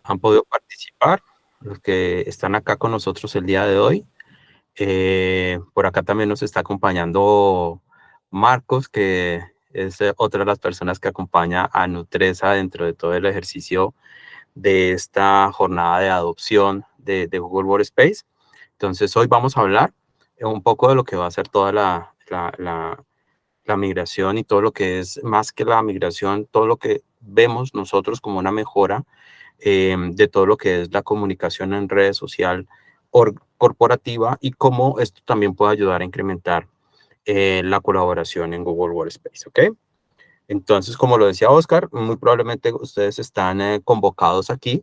han podido participar, los que están acá con nosotros el día de hoy. Por acá también nos está acompañando Marcos, que es otra de las personas que acompaña a Nutresa dentro de todo el ejercicio de esta jornada de adopción de Google Workspace. Entonces, hoy vamos a hablar un poco de lo que va a ser toda la migración y todo lo que es, más que la migración, todo lo que vemos nosotros como una mejora de todo lo que es la comunicación en redes social corporativa y cómo esto también puede ayudar a incrementar la colaboración en Google Workspace, ¿ok? Entonces, como lo decía Oscar, muy probablemente ustedes están convocados aquí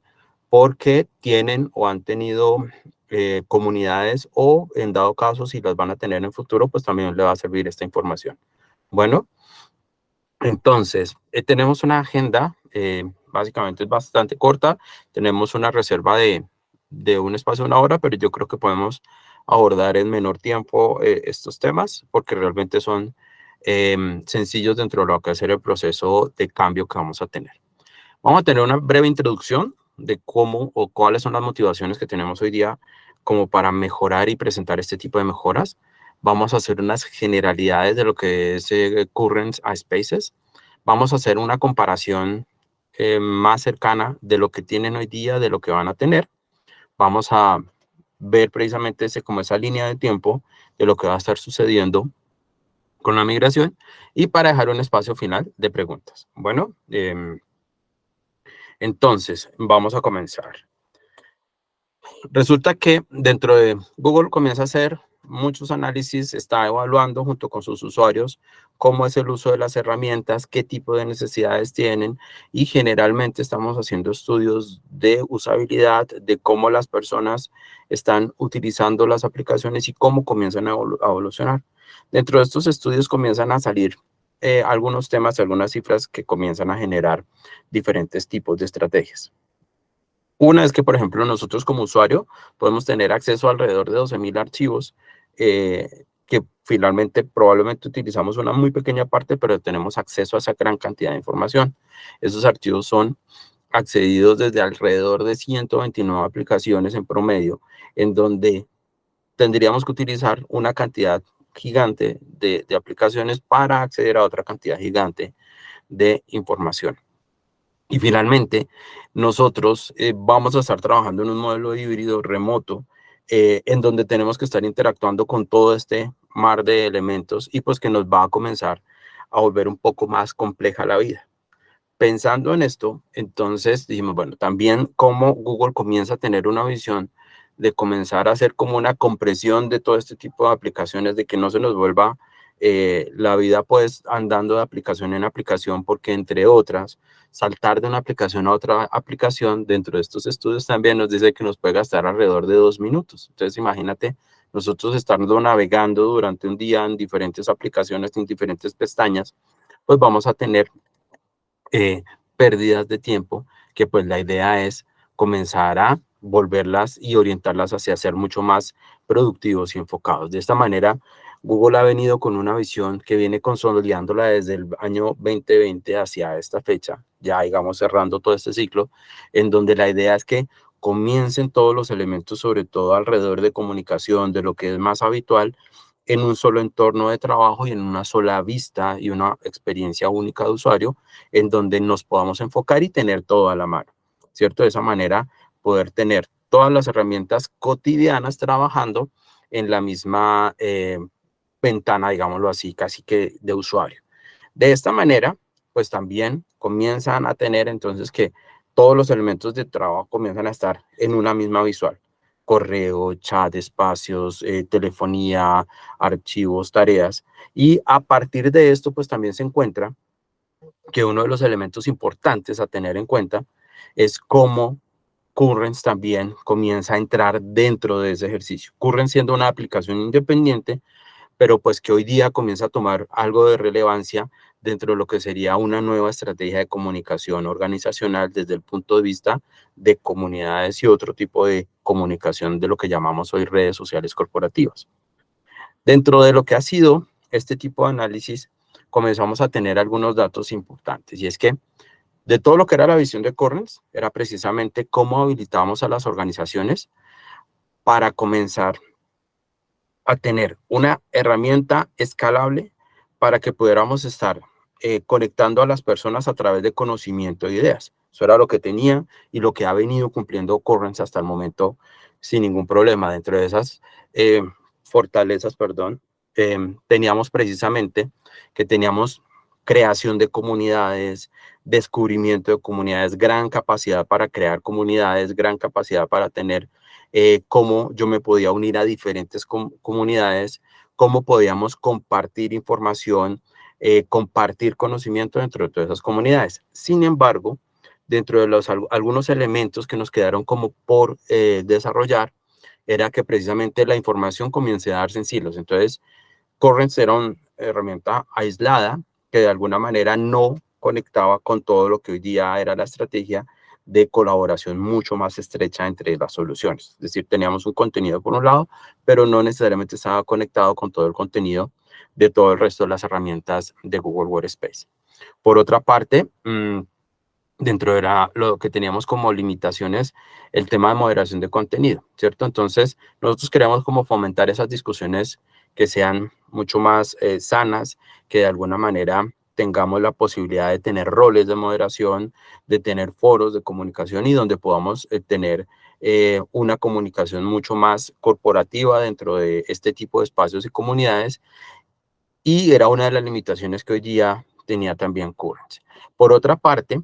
porque tienen o han tenido comunidades o en dado caso, si las van a tener en futuro, pues también le va a servir esta información. Bueno, entonces, tenemos una agenda, básicamente es bastante corta, tenemos una reserva de un espacio de 1 hora, pero yo creo que podemos abordar en menor tiempo estos temas, porque realmente son sencillos dentro de lo que va a ser el proceso de cambio que vamos a tener. Vamos a tener una breve introducción de cómo o cuáles son las motivaciones que tenemos hoy día como para mejorar y presentar este tipo de mejoras. Vamos a hacer unas generalidades de lo que es Currents a Spaces. Vamos a hacer una comparación más cercana de lo que tienen hoy día, de lo que van a tener. Vamos a ver precisamente como esa línea de tiempo de lo que va a estar sucediendo con la migración y para dejar un espacio final de preguntas. Bueno, entonces vamos a comenzar. Resulta que dentro de Google comienza a hacer muchos análisis, está evaluando junto con sus usuarios cómo es el uso de las herramientas, qué tipo de necesidades tienen y generalmente estamos haciendo estudios de usabilidad, de cómo las personas están utilizando las aplicaciones y cómo comienzan a evolucionar. Dentro de estos estudios comienzan a salir algunos temas, algunas cifras que comienzan a generar diferentes tipos de estrategias. Una es que, por ejemplo, nosotros como usuario podemos tener acceso a alrededor de 12,000 archivos que finalmente probablemente utilizamos una muy pequeña parte, pero tenemos acceso a esa gran cantidad de información. Esos archivos son accedidos desde alrededor de 129 aplicaciones en promedio, en donde tendríamos que utilizar una cantidad gigante de aplicaciones para acceder a otra cantidad gigante de información. Y finalmente, nosotros vamos a estar trabajando en un modelo híbrido remoto en donde tenemos que estar interactuando con todo este mar de elementos y pues que nos va a comenzar a volver un poco más compleja la vida. Pensando en esto, entonces dijimos, bueno, también cómo Google comienza a tener una visión de comenzar a hacer como una compresión de todo este tipo de aplicaciones, de que no se nos vuelva la vida pues andando de aplicación en aplicación, porque entre otras, saltar de una aplicación a otra aplicación, dentro de estos estudios también nos dice que nos puede gastar alrededor de 2 minutos. Entonces imagínate nosotros estando navegando durante un día en diferentes aplicaciones, en diferentes pestañas, pues vamos a tener pérdidas de tiempo, que pues la idea es comenzar a volverlas y orientarlas hacia ser mucho más productivos y enfocados. De esta manera, Google ha venido con una visión que viene consolidándola desde el año 2020 hacia esta fecha, ya digamos cerrando todo este ciclo, en donde la idea es que comiencen todos los elementos, sobre todo alrededor de comunicación, de lo que es más habitual, en un solo entorno de trabajo y en una sola vista y una experiencia única de usuario, en donde nos podamos enfocar y tener todo a la mano, ¿cierto? De esa manera, poder tener todas las herramientas cotidianas trabajando en la misma ventana, digámoslo así, casi que de usuario. De esta manera, pues también comienzan a tener entonces que todos los elementos de trabajo comienzan a estar en una misma visual. Correo, chat, espacios, telefonía, archivos, tareas. Y a partir de esto, pues también se encuentra que uno de los elementos importantes a tener en cuenta es cómo Currents también comienza a entrar dentro de ese ejercicio. Currents siendo una aplicación independiente, pero pues que hoy día comienza a tomar algo de relevancia dentro de lo que sería una nueva estrategia de comunicación organizacional desde el punto de vista de comunidades y otro tipo de comunicación de lo que llamamos hoy redes sociales corporativas. Dentro de lo que ha sido este tipo de análisis, comenzamos a tener algunos datos importantes, y es que de todo lo que era la visión de Currents, era precisamente cómo habilitábamos a las organizaciones para comenzar a tener una herramienta escalable para que pudiéramos estar conectando a las personas a través de conocimiento e ideas. Eso era lo que tenía y lo que ha venido cumpliendo Currents hasta el momento sin ningún problema. Dentro de esas fortalezas, perdón, teníamos precisamente que teníamos creación de comunidades, descubrimiento de comunidades, gran capacidad para crear comunidades, gran capacidad para tener cómo yo me podía unir a diferentes comunidades, cómo podíamos compartir información, compartir conocimiento dentro de todas esas comunidades. Sin embargo, dentro de algunos elementos que nos quedaron como por desarrollar, era que precisamente la información comience a darse en silos. Entonces, Currents era una herramienta aislada que de alguna manera no conectaba con todo lo que hoy día era la estrategia de colaboración mucho más estrecha entre las soluciones. Es decir, teníamos un contenido por un lado, pero no necesariamente estaba conectado con todo el contenido de todo el resto de las herramientas de Google Workspace. Por otra parte, dentro de lo que teníamos como limitaciones, el tema de moderación de contenido, ¿cierto? Entonces, nosotros queríamos como fomentar esas discusiones que sean mucho más sanas, que de alguna manera tengamos la posibilidad de tener roles de moderación, de tener foros de comunicación y donde podamos tener una comunicación mucho más corporativa dentro de este tipo de espacios y comunidades. Y era una de las limitaciones que hoy día tenía también Currents. Por otra parte,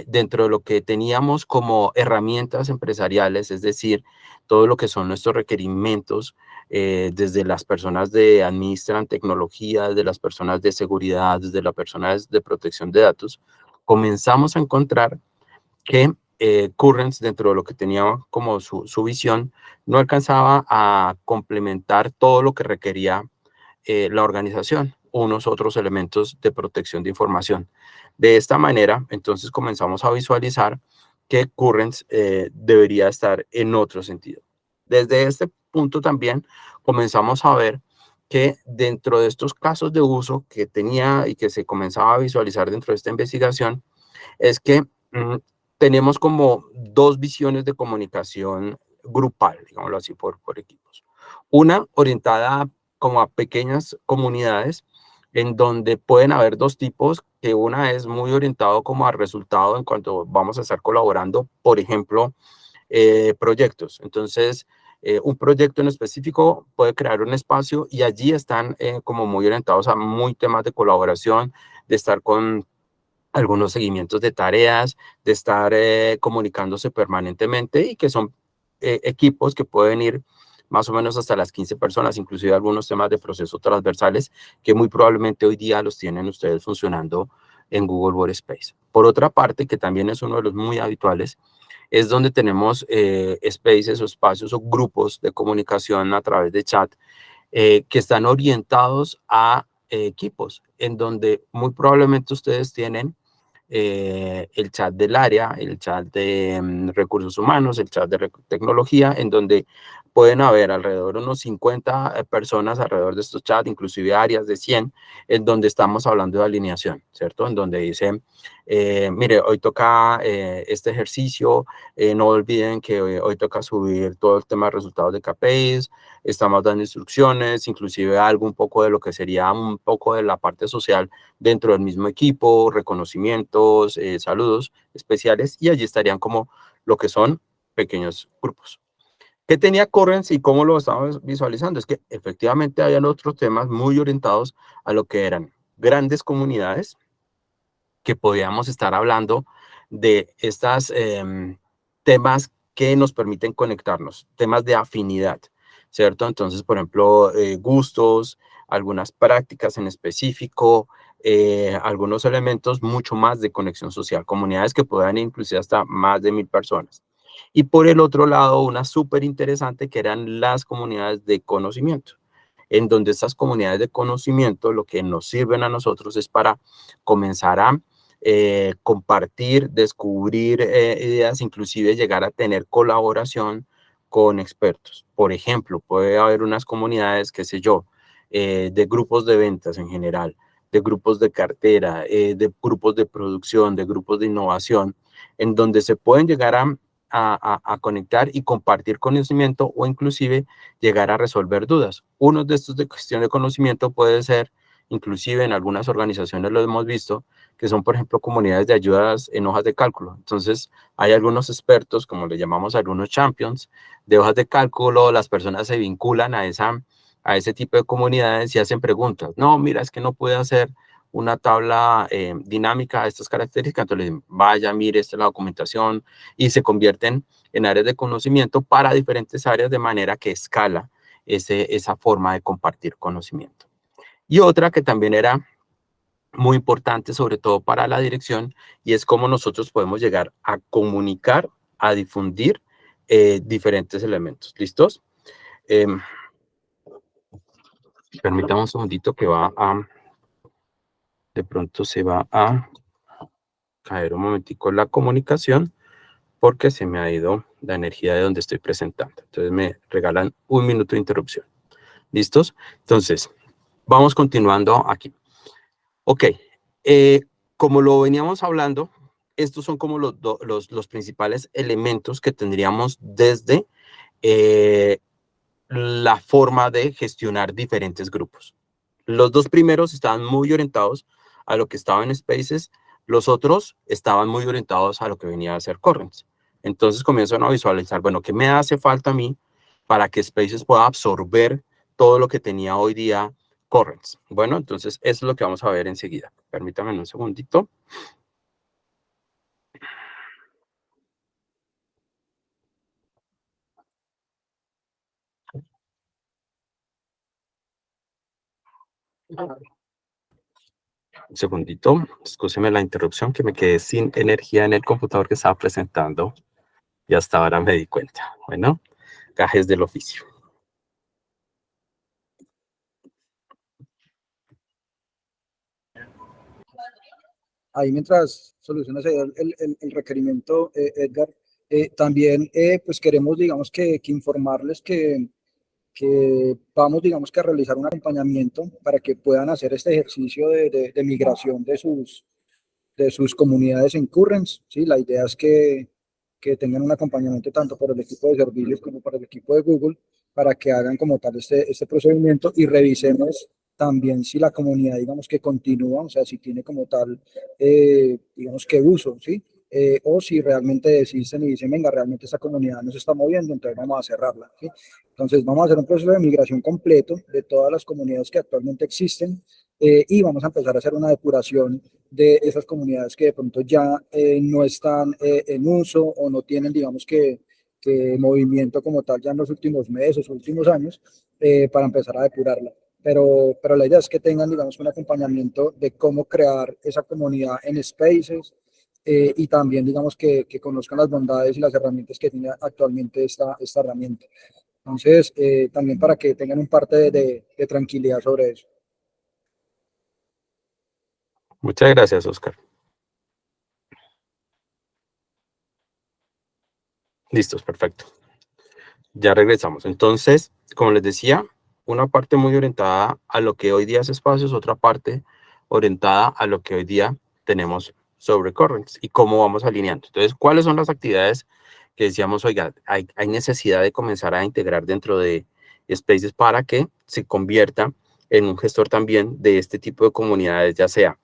dentro de lo que teníamos como herramientas empresariales, es decir, todo lo que son nuestros requerimientos, desde las personas de administran tecnología, desde las personas de seguridad, desde las personas de protección de datos, comenzamos a encontrar que Currents, dentro de lo que tenía como su visión, no alcanzaba a complementar todo lo que requería la organización, unos otros elementos de protección de información. De esta manera, entonces comenzamos a visualizar que Currents debería estar en otro sentido. Desde este punto también comenzamos a ver que dentro de estos casos de uso que tenía y que se comenzaba a visualizar dentro de esta investigación, es que tenemos como dos visiones de comunicación grupal, digámoslo así, por equipos. Una orientada como a pequeñas comunidades en donde pueden haber dos tipos, que una es muy orientado como a resultado en cuanto vamos a estar colaborando, por ejemplo, proyectos. Entonces, un proyecto en específico puede crear un espacio y allí están como muy orientados a muy temas de colaboración, de estar con algunos seguimientos de tareas, de estar comunicándose permanentemente y que son equipos que pueden ir más o menos hasta las 15 personas, inclusive algunos temas de procesos transversales que muy probablemente hoy día los tienen ustedes funcionando en Google Workspace. Por otra parte, que también es uno de los muy habituales, es donde tenemos spaces o espacios o grupos de comunicación a través de chat que están orientados a equipos, en donde muy probablemente ustedes tienen el chat del área, el chat de recursos humanos, el chat de tecnología, en donde pueden haber alrededor de unos 50 personas alrededor de estos chats, inclusive áreas de 100, en donde estamos hablando de alineación, ¿cierto? En donde dicen, mire, hoy toca este ejercicio, no olviden que hoy toca subir todo el tema de resultados de KPIs, estamos dando instrucciones, inclusive algo un poco de lo que sería un poco de la parte social dentro del mismo equipo, reconocimientos, saludos especiales, y allí estarían como lo que son pequeños grupos. ¿Qué tenía Currents y cómo lo estamos visualizando? Es que efectivamente habían otros temas muy orientados a lo que eran grandes comunidades, que podíamos estar hablando de estos temas que nos permiten conectarnos, temas de afinidad, ¿cierto? Entonces, por ejemplo, gustos, algunas prácticas en específico, algunos elementos mucho más de conexión social, comunidades que puedan inclusive hasta más de 1000 personas. Y por el otro lado, una súper interesante que eran las comunidades de conocimiento, en donde estas comunidades de conocimiento lo que nos sirven a nosotros es para comenzar a compartir, descubrir ideas, inclusive llegar a tener colaboración con expertos. Por ejemplo, puede haber unas comunidades, qué sé yo, de grupos de ventas en general, de grupos de cartera, de grupos de producción, de grupos de innovación, en donde se pueden llegar a conectar y compartir conocimiento o inclusive llegar a resolver dudas. Uno de estos de cuestión de conocimiento puede ser, inclusive en algunas organizaciones lo hemos visto, que son, por ejemplo, comunidades de ayudas en hojas de cálculo. Entonces, hay algunos expertos, como le llamamos algunos champions, de hojas de cálculo, las personas se vinculan a ese tipo de comunidades y hacen preguntas. No, mira, es que no puede hacer una tabla dinámica de estas características, entonces le dicen, vaya, mire, esta es la documentación, y se convierten en áreas de conocimiento para diferentes áreas de manera que escala esa forma de compartir conocimiento. Y otra que también era muy importante, sobre todo para la dirección, y es cómo nosotros podemos llegar a comunicar, a difundir diferentes elementos. ¿Listos? Permítame un segundito que de pronto se va a caer un momentico la comunicación porque se me ha ido la energía de donde estoy presentando. Entonces me regalan un minuto de interrupción. ¿Listos? Entonces, vamos continuando aquí. Ok, como lo veníamos hablando, estos son como los principales elementos que tendríamos desde la forma de gestionar diferentes grupos. Los dos primeros estaban muy orientados a lo que estaba en Spaces, los otros estaban muy orientados a lo que venía a ser Currents. Entonces comienzan a visualizar, bueno, ¿qué me hace falta a mí para que Spaces pueda absorber todo lo que tenía hoy día Currents? Bueno, entonces eso es lo que vamos a ver enseguida. Permítanme un segundito. Un segundito, escúcheme la interrupción, que me quedé sin energía en el computador que estaba presentando y hasta ahora me di cuenta. Bueno, gajes del oficio. Ahí mientras solucionas el requerimiento, Edgar, también pues queremos, digamos, que informarles que vamos, digamos, que a realizar un acompañamiento para que puedan hacer este ejercicio de migración de sus comunidades en Currents, ¿sí? La idea es que tengan un acompañamiento tanto por el equipo de servicios como por el equipo de Google para que hagan como tal este procedimiento y revisemos también si la comunidad, digamos, que continúa, o sea, si tiene como tal, digamos, que uso, ¿sí? O si realmente desisten y dicen, venga, realmente esta comunidad no se está moviendo, entonces vamos a cerrarla, ¿sí? Entonces vamos a hacer un proceso de migración completo de todas las comunidades que actualmente existen y vamos a empezar a hacer una depuración de esas comunidades que de pronto ya no están en uso o no tienen, digamos, que movimiento como tal ya en los últimos meses, últimos años, para empezar a depurarla. Pero la idea es que tengan, digamos, un acompañamiento de cómo crear esa comunidad en Spaces y también, digamos, que conozcan las bondades y las herramientas que tiene actualmente esta herramienta. Entonces, también para que tengan un parte de tranquilidad sobre eso. Muchas gracias, Oscar. Listos, perfecto. Ya regresamos. Entonces, como les decía, una parte muy orientada a lo que hoy día es espacios, otra parte orientada a lo que hoy día tenemos sobre Currents y cómo vamos alineando. Entonces, ¿cuáles son las actividades que decíamos, oiga, hay necesidad de comenzar a integrar dentro de Spaces para que se convierta en un gestor también de este tipo de comunidades, ya sea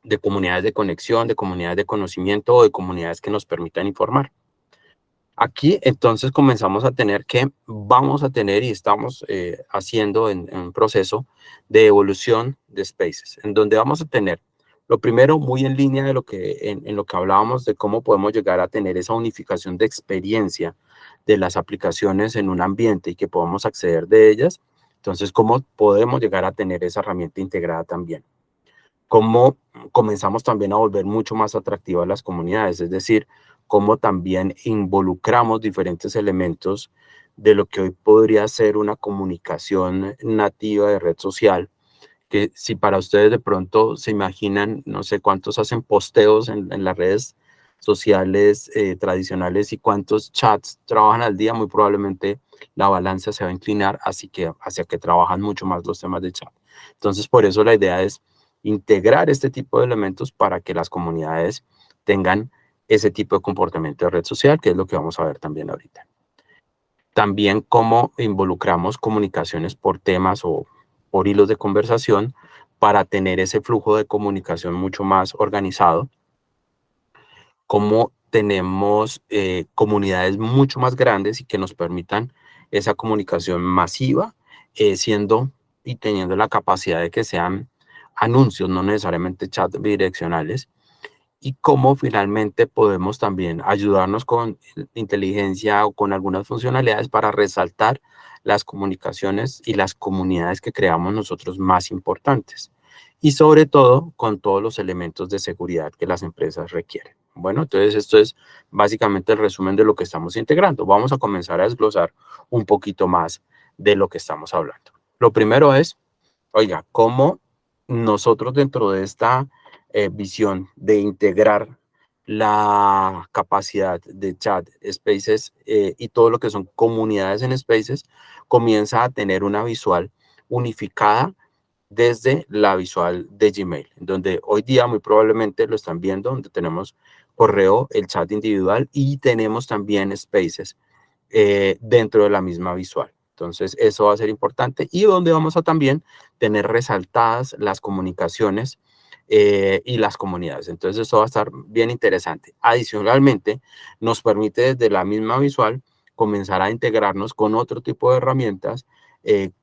de comunidades de conexión, de comunidades de conocimiento o de comunidades que nos permitan informar? Aquí entonces comenzamos a tener que vamos a tener y estamos haciendo en un proceso de evolución de Spaces, en donde vamos a tener lo primero muy en línea de lo que en lo que hablábamos de cómo podemos llegar a tener esa unificación de experiencia de las aplicaciones en un ambiente y que podamos acceder de ellas. Entonces, cómo podemos llegar a tener esa herramienta integrada también. Cómo comenzamos también a volver mucho más atractivas las comunidades, es decir, cómo también involucramos diferentes elementos de lo que hoy podría ser una comunicación nativa de red social, que si para ustedes de pronto se imaginan, no sé cuántos hacen posteos en las redes sociales tradicionales y cuántos chats trabajan al día, muy probablemente la balanza se va a inclinar hacia que trabajan mucho más los temas de chat. Entonces, por eso la idea es integrar este tipo de elementos para que las comunidades tengan ese tipo de comportamiento de red social, que es lo que vamos a ver también ahorita. También cómo involucramos comunicaciones por temas o por hilos de conversación para tener ese flujo de comunicación mucho más organizado. Cómo tenemos comunidades mucho más grandes y que nos permitan esa comunicación masiva, siendo y teniendo la capacidad de que sean anuncios, no necesariamente chats bidireccionales, y cómo finalmente podemos también ayudarnos con inteligencia o con algunas funcionalidades para resaltar las comunicaciones y las comunidades que creamos nosotros más importantes. Y sobre todo con todos los elementos de seguridad que las empresas requieren. Bueno, entonces esto es básicamente el resumen de lo que estamos integrando. Vamos a comenzar a desglosar un poquito más de lo que estamos hablando. Lo primero es, oiga, cómo nosotros dentro de esta visión de integrar la capacidad de chat, spaces y todo lo que son comunidades en spaces, comienza a tener una visual unificada desde la visual de Gmail, donde hoy día muy probablemente lo están viendo, donde tenemos correo, el chat individual y tenemos también spaces dentro de la misma visual. Entonces, eso va a ser importante y donde vamos a también tener resaltadas las comunicaciones y las comunidades. Entonces, eso va a estar bien interesante. Adicionalmente, nos permite desde la misma visual comenzar a integrarnos con otro tipo de herramientas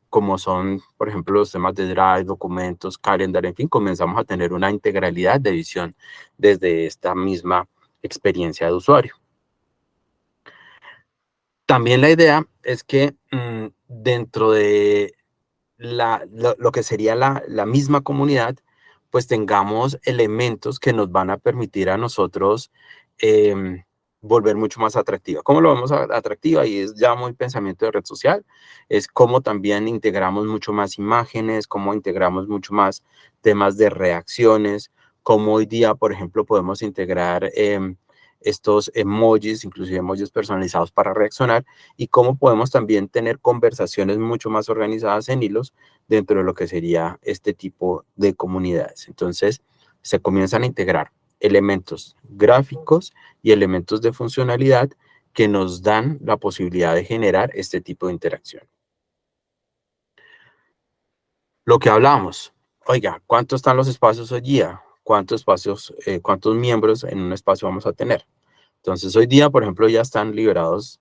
como son, por ejemplo, los temas de Drive, documentos, calendar, en fin, comenzamos a tener una integralidad de visión desde esta misma experiencia de usuario. También la idea es que dentro de lo que sería la misma comunidad, pues tengamos elementos que nos van a permitir a nosotros volver mucho más atractiva. ¿Cómo lo vemos atractiva? Y es ya muy pensamiento de red social. Es cómo también integramos mucho más imágenes, cómo integramos mucho más temas de reacciones, cómo hoy día, por ejemplo, podemos integrar estos emojis, inclusive emojis personalizados para reaccionar, y cómo podemos también tener conversaciones mucho más organizadas en hilos dentro de lo que sería este tipo de comunidades. Entonces, se comienzan a integrar elementos gráficos y elementos de funcionalidad que nos dan la posibilidad de generar este tipo de interacción. Lo que hablamos, oiga, ¿cuántos están los espacios hoy día? ¿Cuántos espacios, cuántos miembros en un espacio vamos a tener? Entonces, hoy día, por ejemplo, ya están liberados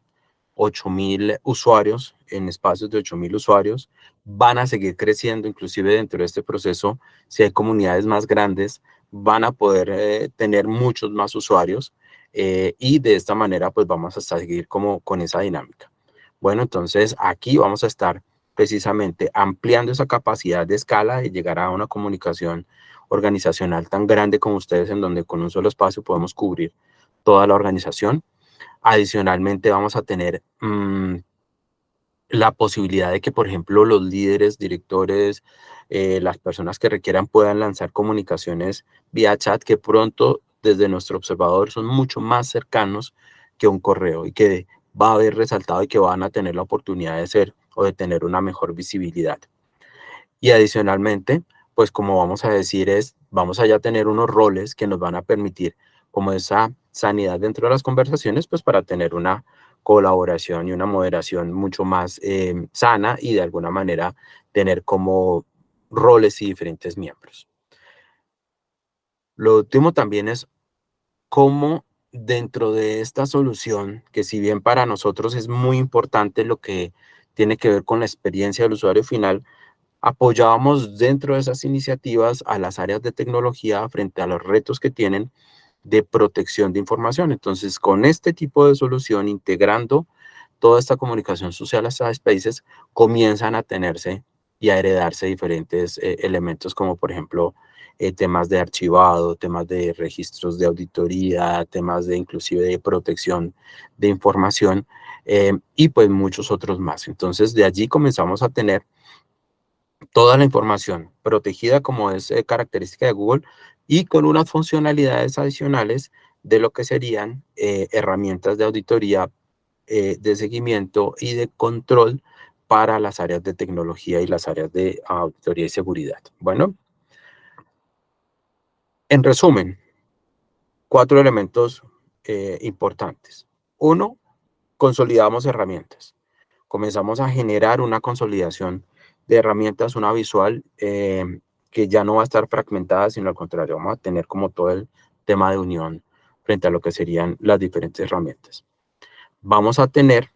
8.000 usuarios en espacios de 8.000 usuarios. Van a seguir creciendo, inclusive dentro de este proceso, si hay comunidades más grandes, van a poder tener muchos más usuarios y de esta manera, pues vamos a seguir como con esa dinámica. Bueno, entonces aquí vamos a estar precisamente ampliando esa capacidad de escala de llegar a una comunicación organizacional tan grande como ustedes, en donde con un solo espacio podemos cubrir toda la organización. Adicionalmente, vamos a tener la posibilidad de que, por ejemplo, los líderes, directores, las personas que requieran puedan lanzar comunicaciones vía chat que pronto, desde nuestro observador, son mucho más cercanos que un correo y que va a haber resaltado y que van a tener la oportunidad de ser o de tener una mejor visibilidad. Y adicionalmente, pues como vamos a decir vamos a ya tener unos roles que nos van a permitir como esa sanidad dentro de las conversaciones, pues para tener una colaboración y una moderación mucho más sana y de alguna manera tener como roles y diferentes miembros. Lo último también es cómo dentro de esta solución, que si bien para nosotros es muy importante lo que tiene que ver con la experiencia del usuario final, apoyábamos dentro de esas iniciativas a las áreas de tecnología frente a los retos que tienen de protección de información. Entonces, con este tipo de solución, integrando toda esta comunicación social a Spaces, comienzan a tenerse y a heredarse diferentes elementos como, por ejemplo, temas de archivado, temas de registros de auditoría, temas de inclusive de protección de información y pues muchos otros más. Entonces, de allí comenzamos a tener toda la información protegida como es característica de Google y con unas funcionalidades adicionales de lo que serían herramientas de auditoría, de seguimiento y de control para las áreas de tecnología y las áreas de auditoría y seguridad. Bueno, En resumen, 4 elementos importantes. 1, consolidamos herramientas. Comenzamos a generar una consolidación de herramientas, una visual que ya no va a estar fragmentada, sino al contrario, vamos a tener como todo el tema de unión frente a lo que serían las diferentes herramientas. Vamos a tener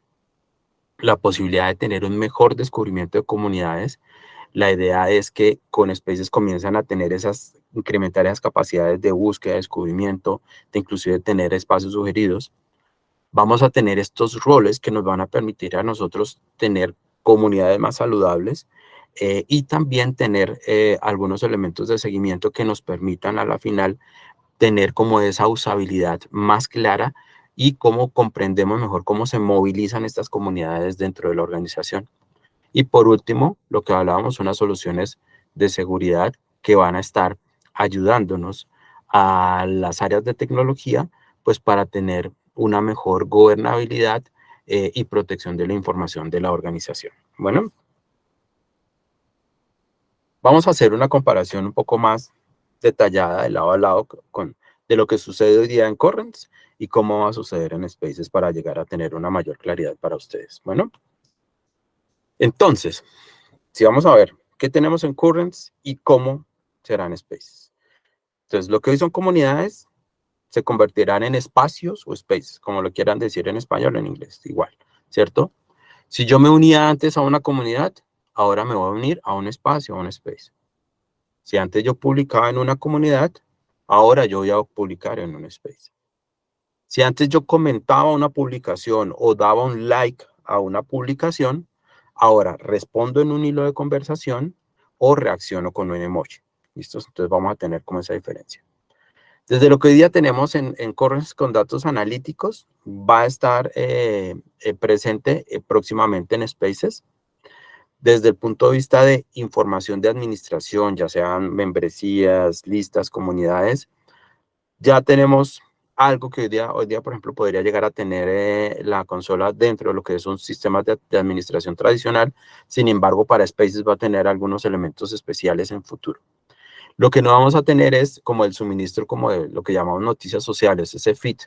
la posibilidad de tener un mejor descubrimiento de comunidades. La idea es que con Spaces comienzan a tener incrementar esas capacidades de búsqueda, de descubrimiento, de inclusive tener espacios sugeridos. Vamos a tener estos roles que nos van a permitir a nosotros tener comunidades más saludables y también tener algunos elementos de seguimiento que nos permitan a la final tener como esa usabilidad más clara y cómo comprendemos mejor cómo se movilizan estas comunidades dentro de la organización. Y por último, lo que hablábamos, unas soluciones de seguridad que van a estar ayudándonos a las áreas de tecnología, pues para tener una mejor gobernabilidad y protección de la información de la organización. Bueno, vamos a hacer una comparación un poco más detallada de lado a lado de lo que sucede hoy día en Currents y cómo va a suceder en Spaces para llegar a tener una mayor claridad para ustedes. Bueno, entonces, si vamos a ver qué tenemos en Currents y cómo serán Spaces. Entonces, lo que hoy son comunidades se convertirán en espacios o spaces, como lo quieran decir en español o en inglés, igual, ¿cierto? Si yo me unía antes a una comunidad, ahora me voy a unir a un espacio, a un space. Si antes yo publicaba en una comunidad, ahora yo voy a publicar en un space. Si antes yo comentaba una publicación o daba un like a una publicación, ahora respondo en un hilo de conversación o reacciono con un emoji. ¿Listo? Entonces vamos a tener como esa diferencia. Desde lo que hoy día tenemos en Currents con datos analíticos, va a estar presente próximamente en Spaces. Desde el punto de vista de información de administración, ya sean membresías, listas, comunidades, ya tenemos algo que hoy día, por ejemplo, podría llegar a tener la consola dentro de lo que son sistemas de administración tradicional. Sin embargo, para Spaces va a tener algunos elementos especiales en futuro. Lo que no vamos a tener es como el suministro como de lo que llamamos noticias sociales, ese feed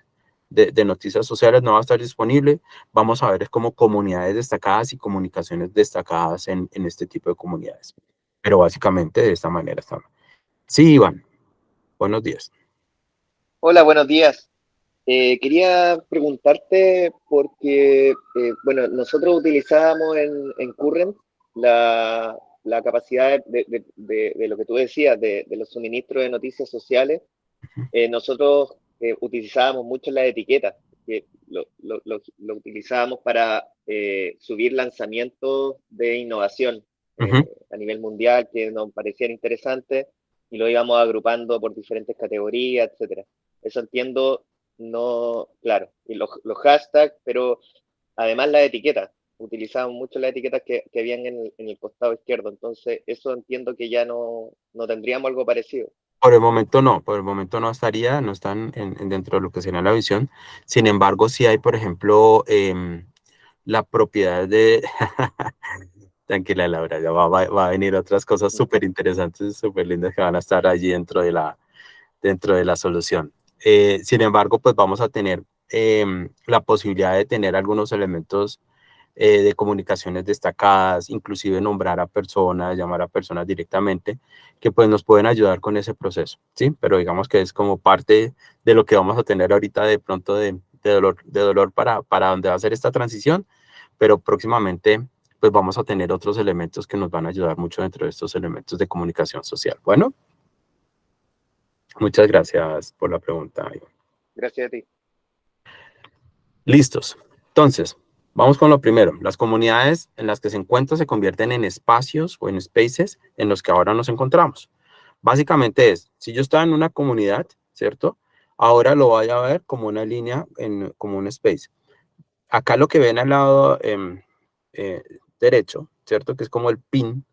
de noticias sociales no va a estar disponible. Vamos a ver es como comunidades destacadas y comunicaciones destacadas en este tipo de comunidades. Pero básicamente de esta manera estamos. Sí, Iván, buenos días. Hola, buenos días. Quería preguntarte porque, bueno, nosotros utilizábamos en Current la capacidad de lo que tú decías, de los suministros de noticias sociales. Nosotros utilizábamos mucho las etiquetas, que lo utilizábamos para subir lanzamientos de innovación a nivel mundial que nos parecían interesantes y lo íbamos agrupando por diferentes categorías, etcétera. Eso entiendo, no, claro, y los hashtags, pero además las etiquetas. Utilizábamos mucho las etiquetas que habían en el costado izquierdo, entonces eso entiendo que ya no tendríamos algo parecido. Por el momento no estaría, no están dentro de lo que sería la visión. Sin embargo, sí hay, por ejemplo, la propiedad de... Tranquila, Laura, ya va a venir otras cosas súper interesantes, súper lindas que van a estar allí dentro de la solución. Sin embargo, pues vamos a tener la posibilidad de tener algunos elementos de comunicaciones destacadas, inclusive nombrar a personas, llamar a personas directamente, que pues nos pueden ayudar con ese proceso, ¿sí? Pero digamos que es como parte de lo que vamos a tener ahorita de pronto de dolor para donde va a ser esta transición, pero próximamente pues vamos a tener otros elementos que nos van a ayudar mucho dentro de estos elementos de comunicación social. Bueno, muchas gracias por la pregunta. Gracias a ti. Listos. Entonces, vamos con lo primero. Las comunidades en las que se encuentran se convierten en espacios o en spaces en los que ahora nos encontramos. Básicamente es, si yo estaba en una comunidad, ¿cierto? Ahora lo voy a ver como una línea, como un space. Acá lo que ven al lado derecho, ¿cierto? Que es como el pin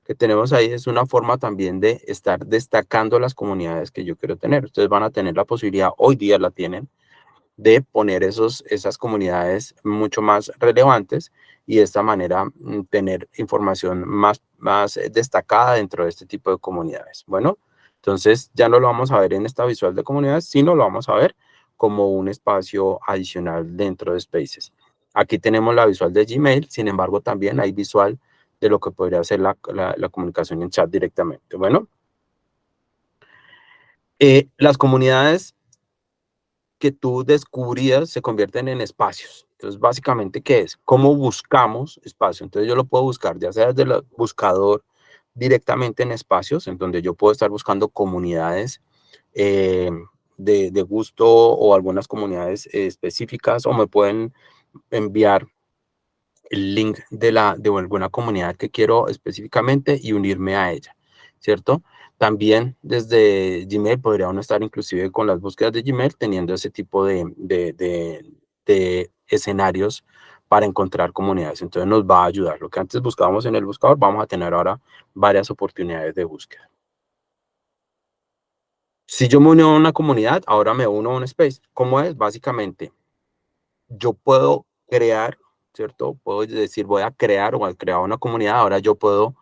que tenemos ahí, es una forma también de estar destacando las comunidades que yo quiero tener. Ustedes van a tener la posibilidad, hoy día la tienen, de poner esas comunidades mucho más relevantes y de esta manera tener información más destacada dentro de este tipo de comunidades. Bueno, Entonces, ya no lo vamos a ver en esta visual de comunidades, sino lo vamos a ver como un espacio adicional dentro de Spaces. Aquí tenemos la visual de Gmail, sin embargo, también hay visual de lo que podría ser la comunicación en chat directamente. Bueno, las comunidades que tú descubrías se convierten en espacios. Entonces, básicamente, ¿qué es? ¿Cómo buscamos espacio? Entonces, yo lo puedo buscar ya sea desde el buscador directamente en espacios, en donde yo puedo estar buscando comunidades de gusto o algunas comunidades específicas, o me pueden enviar el link de alguna comunidad que quiero específicamente y unirme a ella, ¿cierto? También desde Gmail podría uno estar inclusive con las búsquedas de Gmail teniendo ese tipo de escenarios para encontrar comunidades. Entonces nos va a ayudar. Lo que antes buscábamos en el buscador, vamos a tener ahora varias oportunidades de búsqueda. Si yo me uno a una comunidad, ahora me uno a un space. ¿Cómo es? Básicamente, yo puedo crear, ¿cierto? Puedo decir, voy a crear o a crear una comunidad. Ahora yo puedo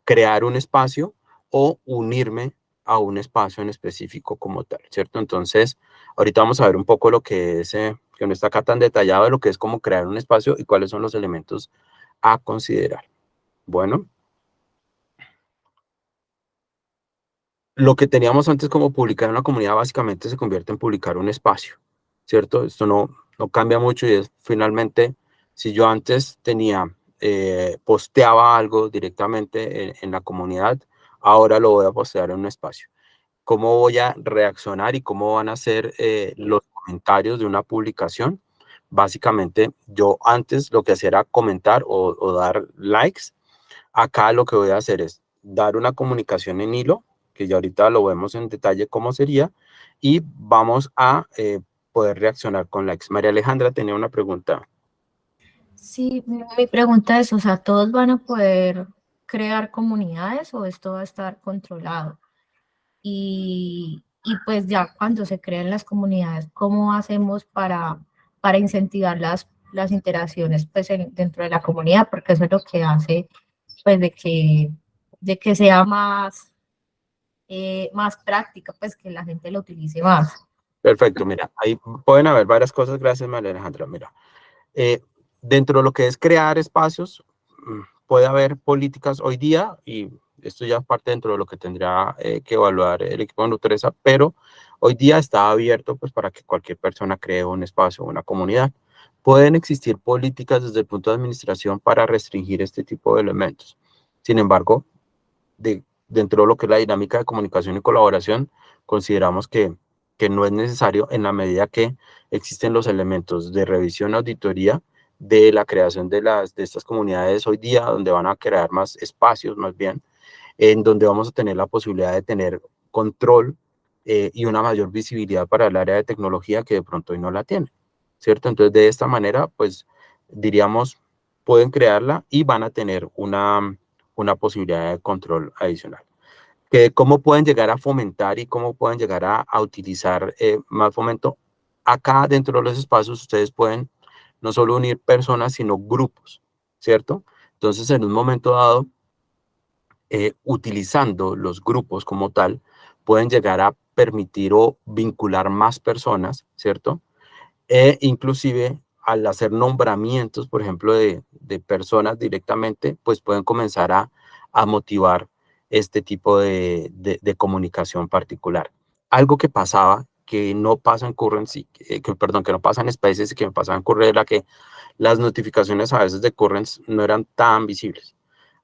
crear un espacio o unirme a un espacio en específico como tal, ¿cierto? Entonces, ahorita vamos a ver un poco lo que es, que no está acá tan detallado, de lo que es como crear un espacio y cuáles son los elementos a considerar. Bueno, lo que teníamos antes como publicar una comunidad básicamente se convierte en publicar un espacio, ¿cierto? Esto no cambia mucho y es finalmente, si yo antes tenía, posteaba algo directamente en la comunidad, ahora lo voy a postear en un espacio. ¿Cómo voy a reaccionar y cómo van a ser los comentarios de una publicación? Básicamente, yo antes lo que hacía era comentar o dar likes. Acá lo que voy a hacer es dar una comunicación en hilo, que ya ahorita lo vemos en detalle cómo sería, y vamos a poder reaccionar con likes. María Alejandra tenía una pregunta. Sí, mi pregunta es, o sea, ¿todos van a poder crear comunidades o esto va a estar controlado? Y pues ya cuando se creen las comunidades, ¿cómo hacemos para incentivar las interacciones pues dentro de la comunidad? Porque eso es lo que hace pues de que sea más práctica, pues que la gente lo utilice más. Perfecto, mira, ahí pueden haber varias cosas. Gracias, María Alejandra. Mira, dentro de lo que es crear espacios, puede haber políticas hoy día, y esto ya es parte dentro de lo que tendrá que evaluar el equipo de Nutresa, pero hoy día está abierto pues para que cualquier persona cree un espacio, una comunidad. Pueden existir políticas desde el punto de administración para restringir este tipo de elementos. Sin embargo, dentro de lo que es la dinámica de comunicación y colaboración, consideramos que no es necesario en la medida que existen los elementos de revisión, auditoría, de la creación de estas comunidades hoy día, donde van a crear más espacios, más bien, en donde vamos a tener la posibilidad de tener control y una mayor visibilidad para el área de tecnología que de pronto hoy no la tiene, ¿cierto? Entonces, de esta manera, pues, diríamos, pueden crearla y van a tener una posibilidad de control adicional. ¿Cómo pueden llegar a fomentar y cómo pueden llegar a utilizar más fomento? Acá dentro de los espacios ustedes pueden no solo unir personas, sino grupos, ¿cierto? Entonces, en un momento dado, utilizando los grupos como tal, pueden llegar a permitir o vincular más personas, ¿cierto? Inclusive al hacer nombramientos, por ejemplo, de personas directamente, pues pueden comenzar a motivar este tipo de comunicación particular. Algo que pasaba, que no pasa en Currency, perdón, que no pasa en Spaces y que me pasaba en Currency, era que las notificaciones a veces de Currency no eran tan visibles.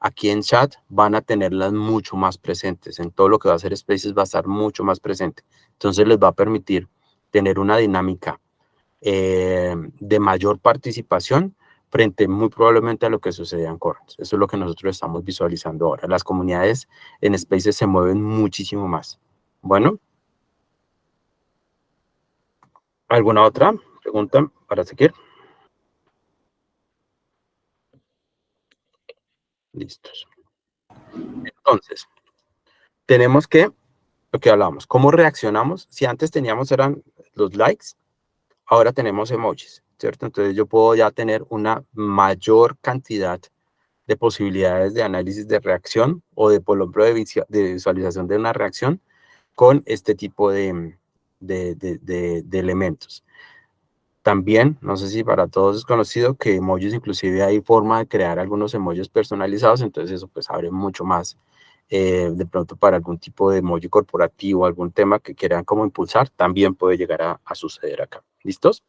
Aquí en chat van a tenerlas mucho más presentes. En todo lo que va a ser Spaces va a estar mucho más presente. Entonces les va a permitir tener una dinámica de mayor participación frente muy probablemente a lo que sucedía en Currents. Eso es lo que nosotros estamos visualizando ahora. Las comunidades en Spaces se mueven muchísimo más. Bueno, ¿alguna otra pregunta para seguir? Listos. Entonces, tenemos que, lo que hablamos, ¿cómo reaccionamos? Si antes teníamos eran los likes, ahora tenemos emojis, ¿cierto? Entonces yo puedo ya tener una mayor cantidad de posibilidades de análisis de reacción o de, por ejemplo, de visualización de una reacción con este tipo de elementos. También, no sé si para todos es conocido que emojis, inclusive hay forma de crear algunos emojis personalizados, entonces eso pues abre mucho más de pronto para algún tipo de emoji corporativo, algún tema que quieran como impulsar, también puede llegar a suceder acá. ¿Listos?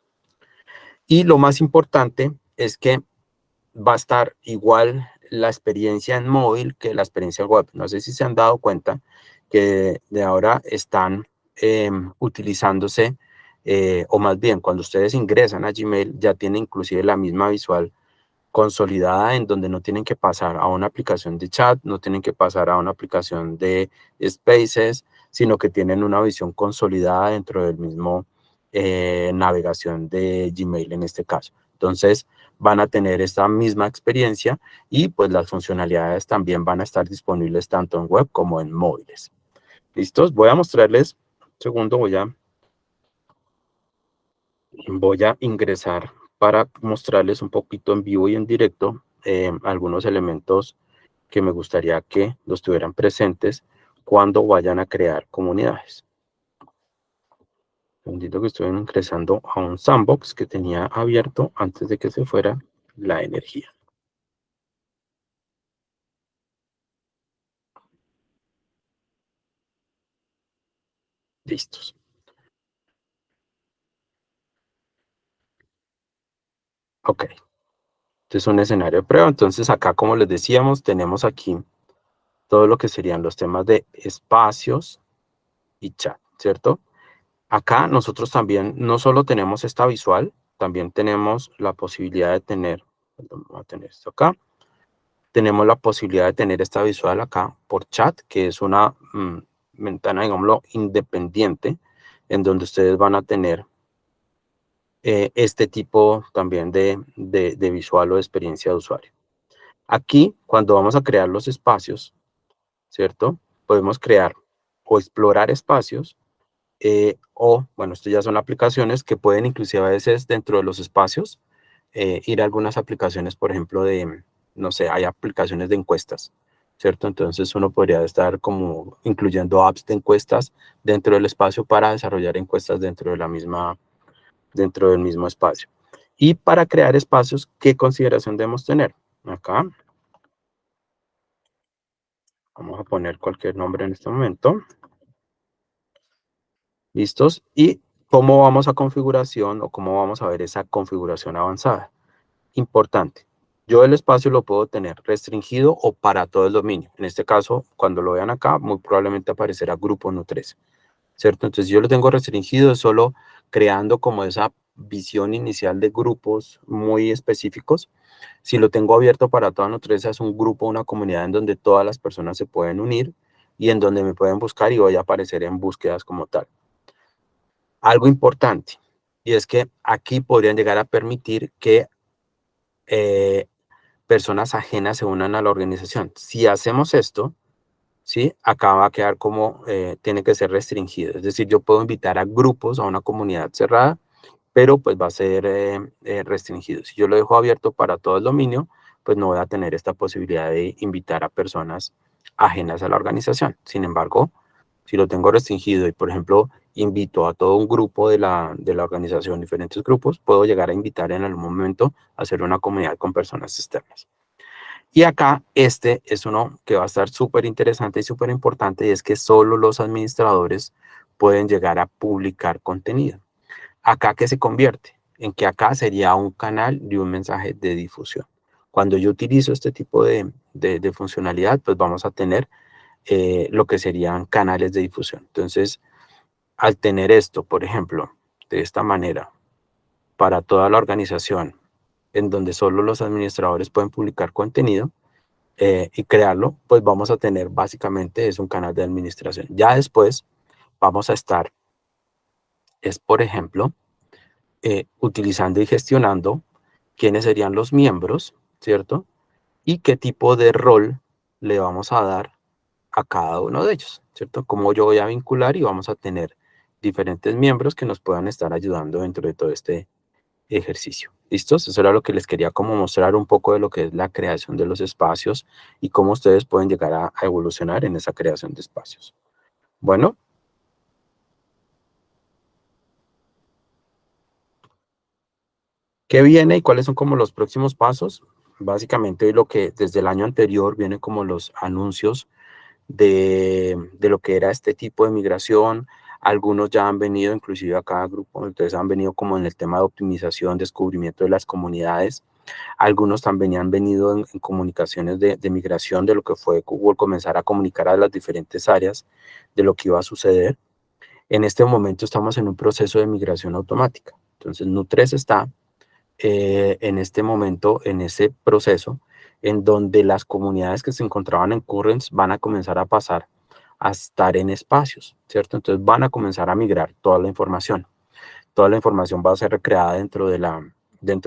Y lo más importante es que va a estar igual la experiencia en móvil que la experiencia en web. No sé si se han dado cuenta que de ahora están utilizándose, o más bien, cuando ustedes ingresan a Gmail, ya tienen inclusive la misma visual consolidada en donde no tienen que pasar a una aplicación de chat, no tienen que pasar a una aplicación de Spaces, sino que tienen una visión consolidada dentro del mismo navegación de Gmail en este caso. Entonces, van a tener esta misma experiencia y pues las funcionalidades también van a estar disponibles tanto en web como en móviles. ¿Listos? Voy a mostrarles, un segundo, voy a ingresar para mostrarles un poquito en vivo y en directo algunos elementos que me gustaría que los tuvieran presentes cuando vayan a crear comunidades. Bendito que estoy ingresando a un sandbox que tenía abierto antes de que se fuera la energía. Listos. Ok. Este es un escenario de prueba. Entonces acá, como les decíamos, tenemos aquí todo lo que serían los temas de espacios y chat, ¿cierto? Acá nosotros también no solo tenemos esta visual, también tenemos la posibilidad de tener, perdón, voy a tener esto acá, tenemos la posibilidad de tener esta visual acá por chat, que es una ventana, digámoslo, independiente, en donde ustedes van a tener este tipo también de visual o de experiencia de usuario. Aquí, cuando vamos a crear los espacios, ¿cierto? Podemos crear o explorar espacios bueno, esto ya son aplicaciones que pueden inclusive a veces dentro de los espacios ir a algunas aplicaciones, por ejemplo, no sé, hay aplicaciones de encuestas, ¿cierto? Entonces uno podría estar como incluyendo apps de encuestas dentro del espacio para desarrollar encuestas dentro del mismo espacio. Y para crear espacios, ¿qué consideración debemos tener? Acá vamos a poner cualquier nombre en este momento. ¿Listos? Y cómo vamos a configuración o cómo vamos a ver esa configuración avanzada. Importante. Yo el espacio lo puedo tener restringido o para todo el dominio. En este caso, cuando lo vean acá, muy probablemente aparecerá grupo NU13, ¿cierto? Entonces, yo lo tengo restringido solo creando como esa visión inicial de grupos muy específicos. Si lo tengo abierto para toda NU13, es un grupo, una comunidad en donde todas las personas se pueden unir y en donde me pueden buscar y voy a aparecer en búsquedas como tal. Algo importante, y es que aquí podrían llegar a permitir que personas ajenas se unan a la organización. Si hacemos esto, ¿sí? Acá va a quedar como, tiene que ser restringido. Es decir, yo puedo invitar a grupos, a una comunidad cerrada, pero pues va a ser restringido. Si yo lo dejo abierto para todo el dominio, pues no voy a tener esta posibilidad de invitar a personas ajenas a la organización. Sin embargo, si lo tengo restringido y, por ejemplo, invito a todo un grupo de la organización, diferentes grupos, puedo llegar a invitar en algún momento a hacer una comunidad con personas externas. Y acá este es uno que va a estar súper interesante y súper importante, y es que solo los administradores pueden llegar a publicar contenido. ¿Acá qué se convierte? En que acá sería un canal de un mensaje de difusión. Cuando yo utilizo este tipo de funcionalidad, pues vamos a tener lo que serían canales de difusión. Entonces, al tener esto, por ejemplo, de esta manera, para toda la organización, en donde solo los administradores pueden publicar contenido y crearlo, pues vamos a tener básicamente es un canal de administración. Ya después vamos a estar, por ejemplo, utilizando y gestionando quiénes serían los miembros, ¿cierto? Y qué tipo de rol le vamos a dar a cada uno de ellos, ¿cierto? Cómo yo voy a vincular y vamos a tener diferentes miembros que nos puedan estar ayudando dentro de todo este ejercicio. ¿Listos? Eso era lo que les quería como mostrar un poco de lo que es la creación de los espacios y cómo ustedes pueden llegar a evolucionar en esa creación de espacios. Bueno, ¿Qué viene y cuáles son como los próximos pasos? Básicamente lo que desde el año anterior vienen como los anuncios de lo que era este tipo de migración. Algunos ya han venido, inclusive a cada grupo, entonces han venido como en el tema de optimización, descubrimiento de las comunidades. Algunos también han venido en comunicaciones de migración, de lo que fue Google comenzar a comunicar a las diferentes áreas de lo que iba a suceder. En este momento estamos en un proceso de migración automática. Entonces, Nutres está en este momento, en ese proceso, en donde las comunidades que se encontraban en Currents van a comenzar a pasar a estar en espacios, ¿cierto? Entonces van a comenzar a migrar toda la información. Toda la información va a ser recreada dentro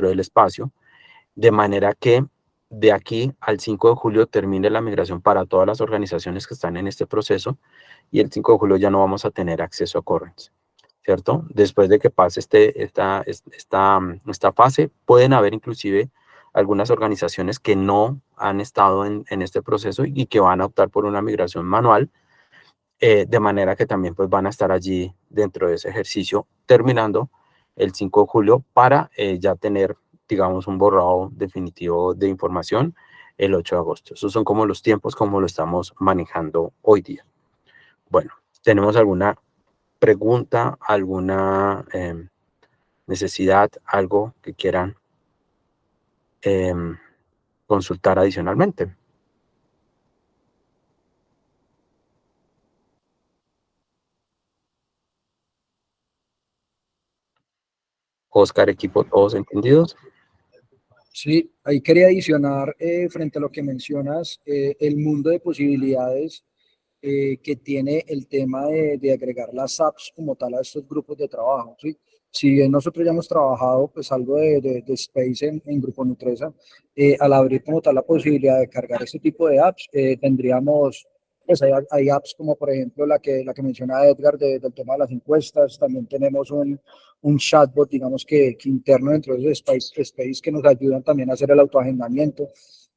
del espacio, de manera que de aquí al 5 de julio termine la migración para todas las organizaciones que están en este proceso y el 5 de julio ya no vamos a tener acceso a Currents, ¿cierto? Después de que pase esta fase, pueden haber inclusive algunas organizaciones que no han estado en este proceso y que van a optar por una migración manual, de manera que también pues van a estar allí dentro de ese ejercicio, terminando el 5 de julio para ya tener, digamos, un borrado definitivo de información el 8 de agosto. Esos son como los tiempos como lo estamos manejando hoy día. Bueno, ¿tenemos alguna pregunta, alguna necesidad, algo que quieran consultar adicionalmente? Oscar, equipo, ¿todos entendidos? Sí, ahí quería adicionar frente a lo que mencionas, el mundo de posibilidades que tiene el tema de agregar las apps como tal a estos grupos de trabajo, ¿sí? Si bien nosotros ya hemos trabajado pues algo de Space en Grupo Nutresa, al abrir como tal la posibilidad de cargar este tipo de apps, tendríamos, pues hay apps como por ejemplo la que menciona Edgar del tema de las encuestas, también tenemos un chatbot, digamos que interno dentro de ese Space que nos ayudan también a hacer el autoagendamiento.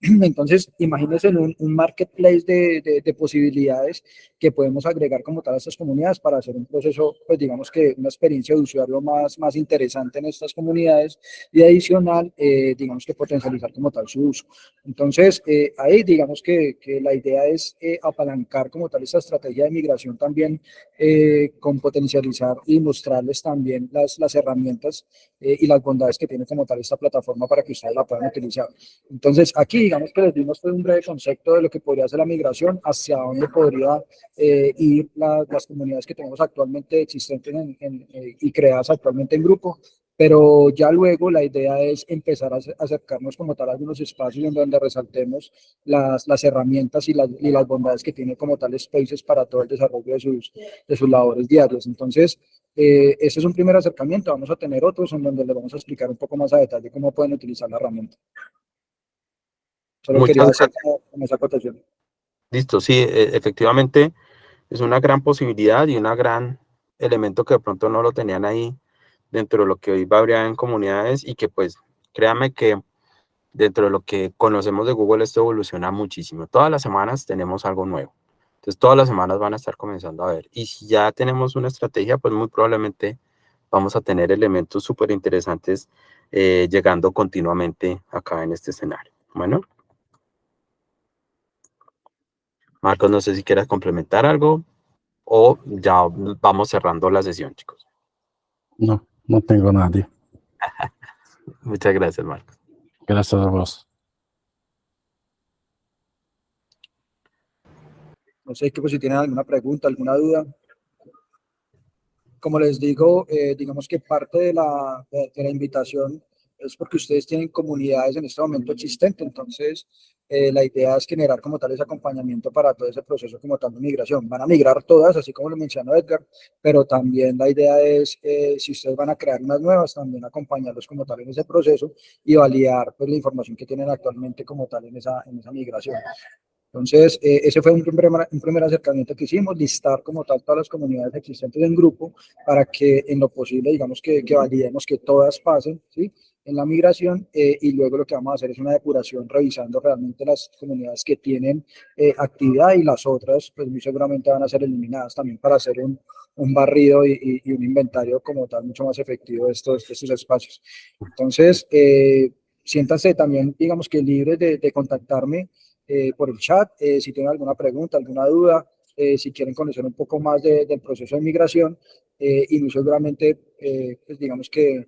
Entonces, imagínense en un marketplace de posibilidades que podemos agregar como tal a estas comunidades para hacer un proceso, pues digamos que una experiencia de usuario más interesante en estas comunidades y adicional, digamos que potencializar como tal su uso. Entonces, ahí digamos que la idea es apalancar como tal esta estrategia de migración también con potencializar y mostrarles también las herramientas y las bondades que tiene como tal esta plataforma para que ustedes la puedan utilizar. Entonces, aquí digamos que les dimos un breve concepto de lo que podría ser la migración, hacia dónde podría ir las comunidades que tenemos actualmente existentes y creadas actualmente en grupo, pero ya luego la idea es empezar a acercarnos como tal a algunos espacios en donde resaltemos las herramientas y las bondades que tiene como tal Spaces para todo el desarrollo de sus labores diarias. Entonces, ese es un primer acercamiento. Vamos a tener otros en donde les vamos a explicar un poco más a detalle cómo pueden utilizar la herramienta. Solo Muchas quería hacer gracias. como esa acotación. Listo, sí, efectivamente es una gran posibilidad y un gran elemento que de pronto no lo tenían ahí dentro de lo que hoy va a haber en comunidades y que pues créanme que dentro de lo que conocemos de Google esto evoluciona muchísimo. Todas las semanas tenemos algo nuevo. Entonces todas las semanas van a estar comenzando a ver. Y si ya tenemos una estrategia, pues muy probablemente vamos a tener elementos súper interesantes llegando continuamente acá en este escenario. Bueno. Marcos, no sé si quieras complementar algo o ya vamos cerrando la sesión, chicos. No, no tengo nadie. Muchas gracias, Marcos. Gracias a vos. No sé que, pues, si tienen alguna pregunta, alguna duda. Como les digo, digamos que parte de la invitación es porque ustedes tienen comunidades en este momento existentes, entonces la idea es generar como tal ese acompañamiento para todo ese proceso como tal de migración. Van a migrar todas, así como lo mencionó Edgar, pero también la idea es, si ustedes van a crear unas nuevas, también acompañarlos como tal en ese proceso y validar pues la información que tienen actualmente como tal en esa migración. Entonces, ese fue un primer acercamiento que hicimos, listar como tal todas las comunidades existentes en grupo para que en lo posible, digamos que validemos que todas pasen, ¿sí? en la migración, y luego lo que vamos a hacer es una depuración revisando realmente las comunidades que tienen actividad, y las otras pues muy seguramente van a ser eliminadas también para hacer un barrido y un inventario como tal mucho más efectivo de estos espacios. Entonces, siéntanse también, digamos que libres de contactarme por el chat, si tienen alguna pregunta, alguna duda, si quieren conocer un poco más del proceso de migración, y muy seguramente, pues digamos que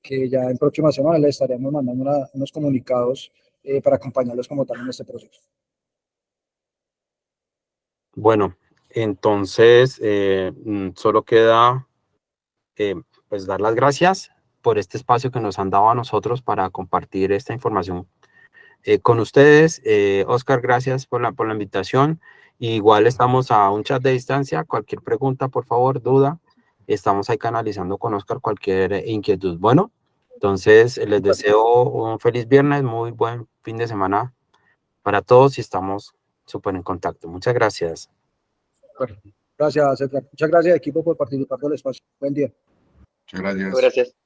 ya en próximas semanas les estaremos mandando unos comunicados para acompañarlos como tal en este proceso. Bueno, entonces solo queda pues dar las gracias por este espacio que nos han dado a nosotros para compartir esta información con ustedes. Oscar, gracias por la invitación. Igual estamos a un chat de distancia. Cualquier pregunta, por favor, duda, estamos ahí canalizando con Oscar cualquier inquietud. Bueno, entonces les deseo un feliz viernes, muy buen fin de semana para todos y estamos súper en contacto. Muchas gracias. Bueno, gracias, Edgar. Muchas gracias, equipo, por participar del espacio. Buen día. Muchas gracias. Gracias.